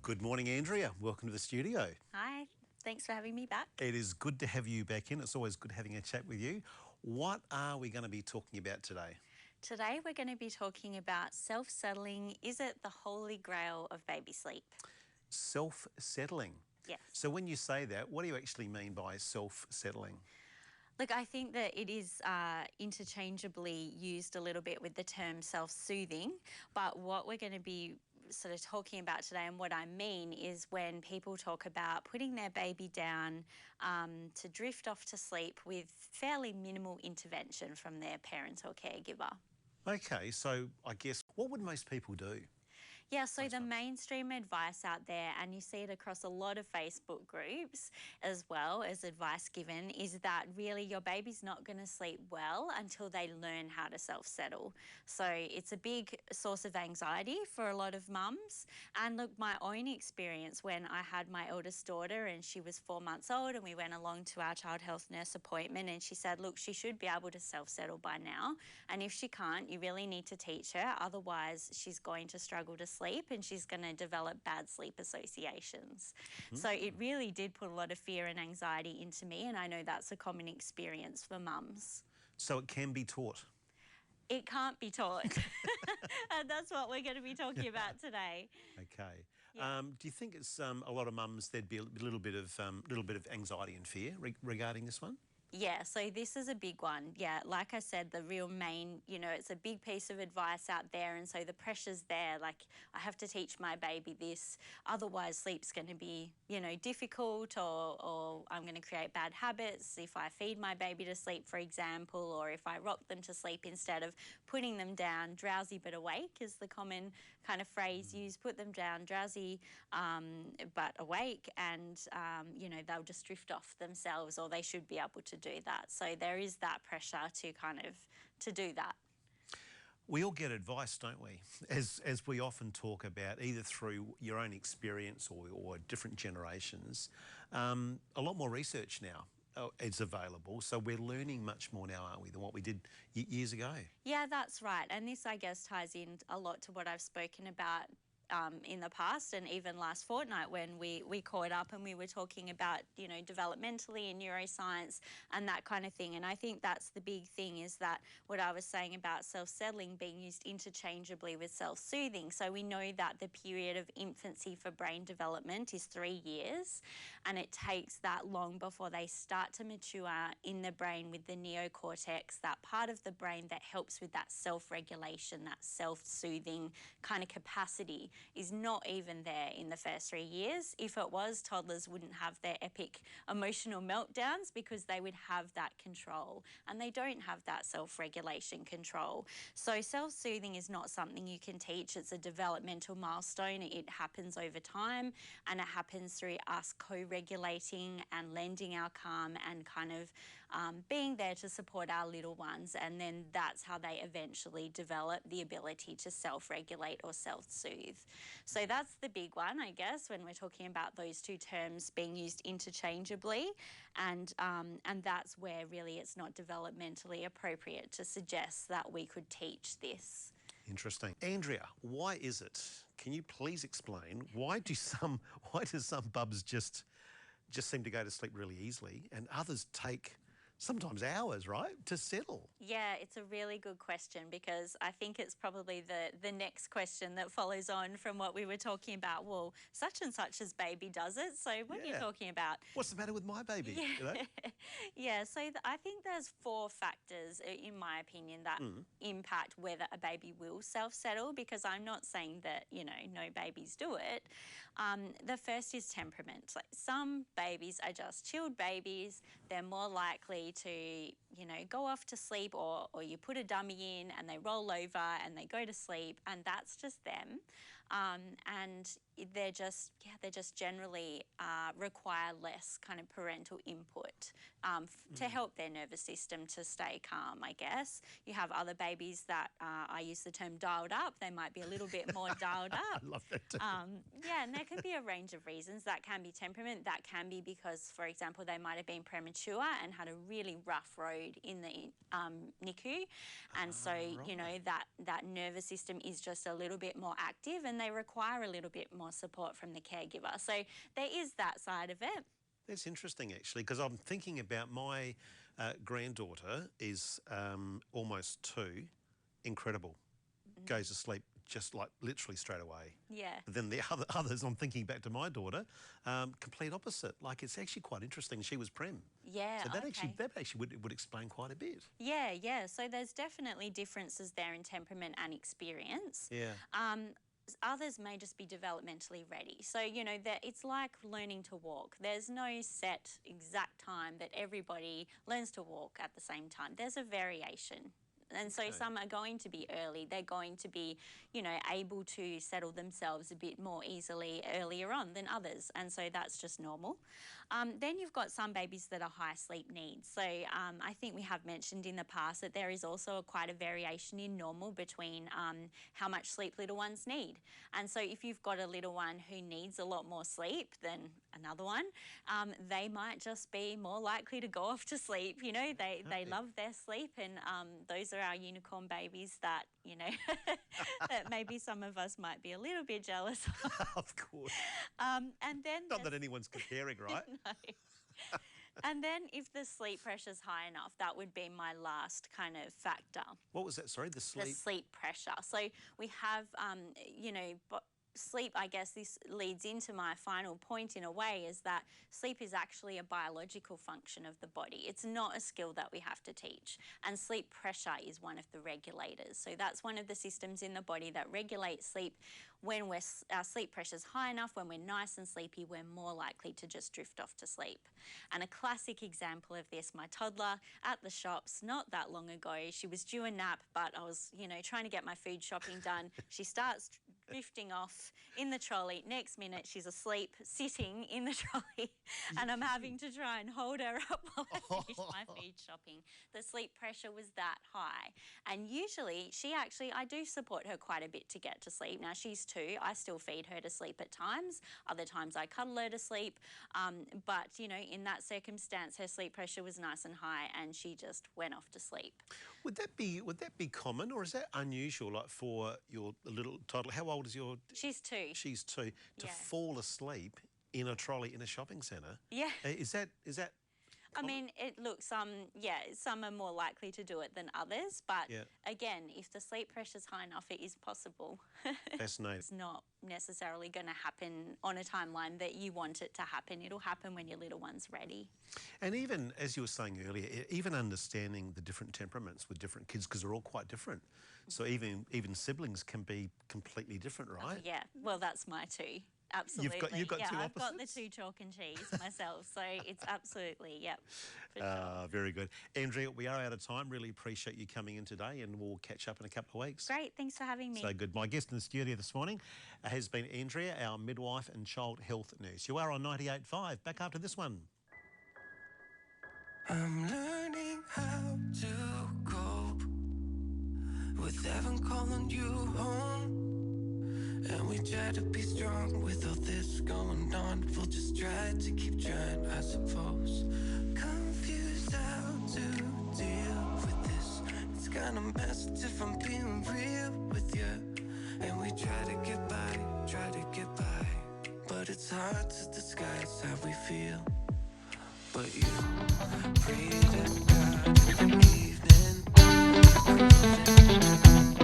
Good morning, Andrea. Welcome to the studio. Hi, thanks for having me back. It is good to have you back in. It's always good having a chat with you. What are we going to be talking about today? Today we're going to be talking about self-settling. Is it the holy grail of baby sleep? Self-settling. Yes. So when you say that, what do you actually mean by self-settling? Look, I think that it is interchangeably used a little bit with the term self-soothing, but what we're going to be sort of talking about today and what I mean is when people talk about putting their baby down to drift off to sleep with fairly minimal intervention from their parent or caregiver. Okay, so I guess what would most people do? Yeah, so the mainstream advice out there, and you see it across a lot of Facebook groups as well as advice given, is that really your baby's not going to sleep well until they learn how to self-settle. So it's a big source of anxiety for a lot of mums. And look, my own experience when I had my eldest daughter and she was 4 months old and we went along to our child health nurse appointment and she said, look, she should be able to self-settle by now. And if she can't, you really need to teach her. Otherwise, she's going to struggle to sleep and she's going to develop bad sleep associations. So it really did put a lot of fear and anxiety into me, and I know that's a common experience for mums. So it can be taught? It can't be taught. And that's what we're going to be talking about today. Okay. Yeah. Do you think it's a lot of mums, there'd be a little bit of anxiety and fear regarding this one? Yeah, so this is a big one. Yeah, like I said, the real main, it's a big piece of advice out there. And so the pressure's there, like I have to teach my baby this, otherwise sleep's going to be, difficult or I'm going to create bad habits if I feed my baby to sleep, for example, or if I rock them to sleep instead of putting them down. Drowsy but awake is the common kind of phrase used. Put them down drowsy but awake and, they'll just drift off themselves or they should be able to do that. So there is that pressure to do that. We all get advice, don't we? As we often talk about, either through your own experience or different generations. A lot more research now is available, so we're learning much more now, aren't we, than what we did years ago? Yeah, that's right. And this, I guess, ties in a lot to what I've spoken about in the past and even last fortnight when we caught up and we were talking about, developmentally and neuroscience and that kind of thing. And I think that's the big thing is that what I was saying about self-settling being used interchangeably with self-soothing. So we know that the period of infancy for brain development is 3 years and it takes that long before they start to mature in the brain with the neocortex, that part of the brain that helps with that self-regulation, that self-soothing kind of capacity is not even there in the first 3 years. If it was, toddlers wouldn't have their epic emotional meltdowns because they would have that control and they don't have that self-regulation control. So self-soothing is not something you can teach. It's a developmental milestone. It happens over time and it happens through us co-regulating and lending our calm and kind of being there to support our little ones, and then that's how they eventually develop the ability to self-regulate or self-soothe. So that's the big one, I guess, when we're talking about those two terms being used interchangeably, and that's where really it's not developmentally appropriate to suggest that we could teach this. Interesting. Andrea, why is it? Can you please explain why do some bubs just seem to go to sleep really easily and others take sometimes hours, right, to settle? Yeah, it's a really good question because I think it's probably the next question that follows on from what we were talking about. Well, such and such's baby does it, so what are you talking about? What's the matter with my baby? Yeah, yeah, so I think there's 4 factors, in my opinion, that impact whether a baby will self-settle, because I'm not saying that, no babies do it. The first is temperament. Like some babies are just chilled babies. They're more likely to, go off to sleep or you put a dummy in and they roll over and they go to sleep and that's just them. And they're just generally require less kind of parental input to help their nervous system to stay calm, I guess. You have other babies that, I use the term dialed up, they might be a little bit more dialed up. I love that too. Yeah, and there can be a range of reasons. That can be temperament, that can be because, for example, they might have been premature and had a really rough road in the NICU. And so, right. that nervous system is just a little bit more active and they require a little bit more more support from the caregiver. So there is that side of it. That's interesting, actually, because I'm thinking about my granddaughter is almost 2, incredible, goes to sleep just like literally straight away. Yeah. But then the others, I'm thinking back to my daughter, complete opposite. Like, it's actually quite interesting. She was prem. Yeah. So that okay. actually would explain quite a bit. Yeah, yeah. So there's definitely differences there in temperament and experience. Yeah. Others may just be developmentally ready. So, you know, that it's like learning to walk. There's no set exact time that everybody learns to walk at the same time. There's a variation. And so some are going to be early. They're going to be, you know, able to settle themselves a bit more easily earlier on than others. And so that's just normal. Then you've got some babies that are high sleep needs. So I think we have mentioned in the past that there is also quite a variation in normal between how much sleep little ones need. And so if you've got a little one who needs a lot more sleep than another one, they might just be more likely to go off to sleep. You know, they love their sleep, and those are our unicorn babies that, you know, that maybe some of us might be a little bit jealous of. Of course. And then Not that anyone's comparing, right? no. And then if the sleep pressure's high enough, that would be my last kind of factor. What was that? Sorry, the The sleep. sleep pressure. So we have, you know, sleep, I guess this leads into my final point in a way, is that sleep is actually a biological function of the body. It's not a skill that we have to teach. And sleep pressure is one of the regulators. So that's one of the systems in the body that regulates sleep. When our sleep pressure's high enough, when we're nice and sleepy, we're more likely to just drift off to sleep. And a classic example of this, my toddler at the shops not that long ago, she was due a nap, but I was, you know, trying to get my food shopping done. She starts drifting off in the trolley. Next minute, she's asleep, sitting in the trolley, and I'm having to try and hold her up while I finish my food shopping. The sleep pressure was that high. And usually, I do support her quite a bit to get to sleep. Now, she's 2. I still feed her to sleep at times. Other times, I cuddle her to sleep. But, you know, in that circumstance, her sleep pressure was nice and high, and she just went off to sleep. Would that be common, or is that unusual? Like, for your little toddler, how old is your? She's 2. She's 2 to Yeah. fall asleep in a trolley in a shopping centre. Yeah. Is that? I mean, it looks, some are more likely to do it than others. But Yeah. again, if the sleep pressure's high enough, it is possible. Fascinating. It's not necessarily going to happen on a timeline that you want it to happen. It'll happen when your little one's ready. And even, as you were saying earlier, even understanding the different temperaments with different kids, because they're all quite different. So even siblings can be completely different, right? Yeah, well, that's my 2. Absolutely. You've got yeah, 2 I've got the opposites? 2 chalk and cheese myself. So it's absolutely, yep, for sure. Very good. Andrea, we are out of time. Really appreciate you coming in today, and we'll catch up in a couple of weeks. Great, thanks for having me. So good. My guest in the studio this morning has been Andrea, our midwife and child health nurse. You are on 98.5. Back after this one. I'm learning how to cope with heaven calling you home. And we try to be strong with all this going on. We'll just try to keep trying, I suppose. Confused how to deal with this. It's kinda messed if I'm being real with you. And we try to get by. But it's hard to disguise how we feel. But you pray to God in the evening.